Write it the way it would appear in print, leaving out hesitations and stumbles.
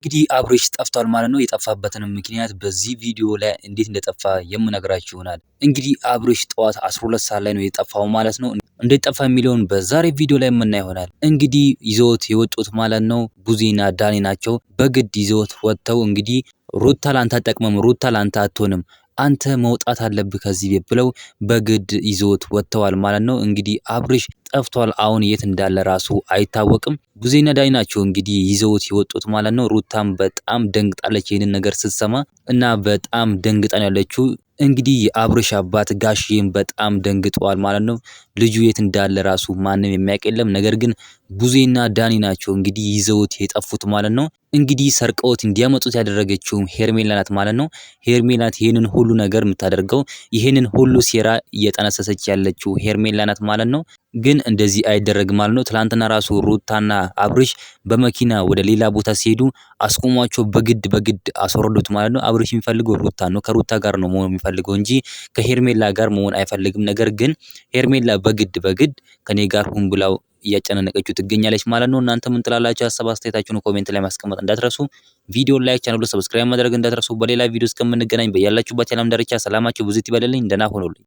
እንግዲህ አብርሽ ጠፍቷል ማለት ነው። የጠፋበትንም ምክንያት በዚህ ቪዲዮ ላይ እንዴት እንደጠፋ የምነግራችሁ ይሆናል። እንግዲህ አብርሽ ጠዋት 12 ሰዓት ላይ ነው የጠፋው ማለት ነው። እንዴት ጠፋ የሚለውን በዛሬ ቪዲዮ ላይ የምናየው ይሆናል። እንግዲህ ይዘውት የወጡት ማለት ነው ቡዚና ዳኒ ናቸው። በግድ ይዘውት ወጥተው እንግዲህ ሩታ ላንተ አትጠቅምም፣ ሩታ ላንተ አትሆንም፣ አንተ መውጣት አለብህ ከዚህ ቤት ብለው በግድ ይዘውት ወጥተዋል ማለት ነው። እንግዲህ አብርሽ ጠፍቷል። አሁን የት እንዳለ ራሱ አይታወቅም። ቡዜና ዳኒ ናቸው እንግዲህ ይዘውት የወጡት ማለት ነው። ሩታም በጣም ደንግጣለች ይህንን ነገር ስትሰማ እና በጣም ደንግጣን ያለችው እንግዲህ የአብርሽ አባት ጋሽዬም በጣም ደንግጠዋል ማለት ነው። ልጁ የት እንዳለ ራሱ ማንም የሚያውቅ የለም። ነገር ግን ቡዜና ዳኒ ናቸው እንግዲህ ይዘውት የጠፉት ማለት ነው። እንግዲህ ሰርቀውት እንዲያመጡት ያደረገችው ሄርሜላ ናት ማለት ነው። ሄርሜላ ናት ይሄንን ሁሉ ነገር የምታደርገው፣ ይሄንን ሁሉ ሴራ እየጠነሰሰች ያለችው ሄርሜላ ናት ማለት ነው። ግን እንደዚህ አይደረግም ማለት ነው። ትላንትና ራሱ ሩታና አብርሽ በመኪና ወደ ሌላ ቦታ ሲሄዱ አስቆሟቸው፣ በግድ አስወረዱት ማለት ነው። አብርሽ የሚፈልገው ሩታ ነው፣ ከሩታ ጋር ነው መሆን የሚፈልገው እንጂ ከሄርሜላ ጋር መሆን አይፈልግም። ነገር ግን ሄርሜላ በግድ ከኔ ጋር ሁን ብላው እያጨናነቀችው ትገኛለች ማለት ነው። እናንተ ምን ትላላችሁ? ሀሳብ አስተያየታችሁን ኮሜንት ላይ ማስቀመጥ እንዳትረሱ። ቪዲዮ ላይክ፣ ቻናሉን ሰብስክራይብ ማድረግ እንዳትረሱ። በሌላ ቪዲዮ እስከምንገናኝ በያላችሁበት የዓለም ዳርቻ ሰላማችሁ ብዙ ይበልልኝ። ደህና ሁኑልኝ።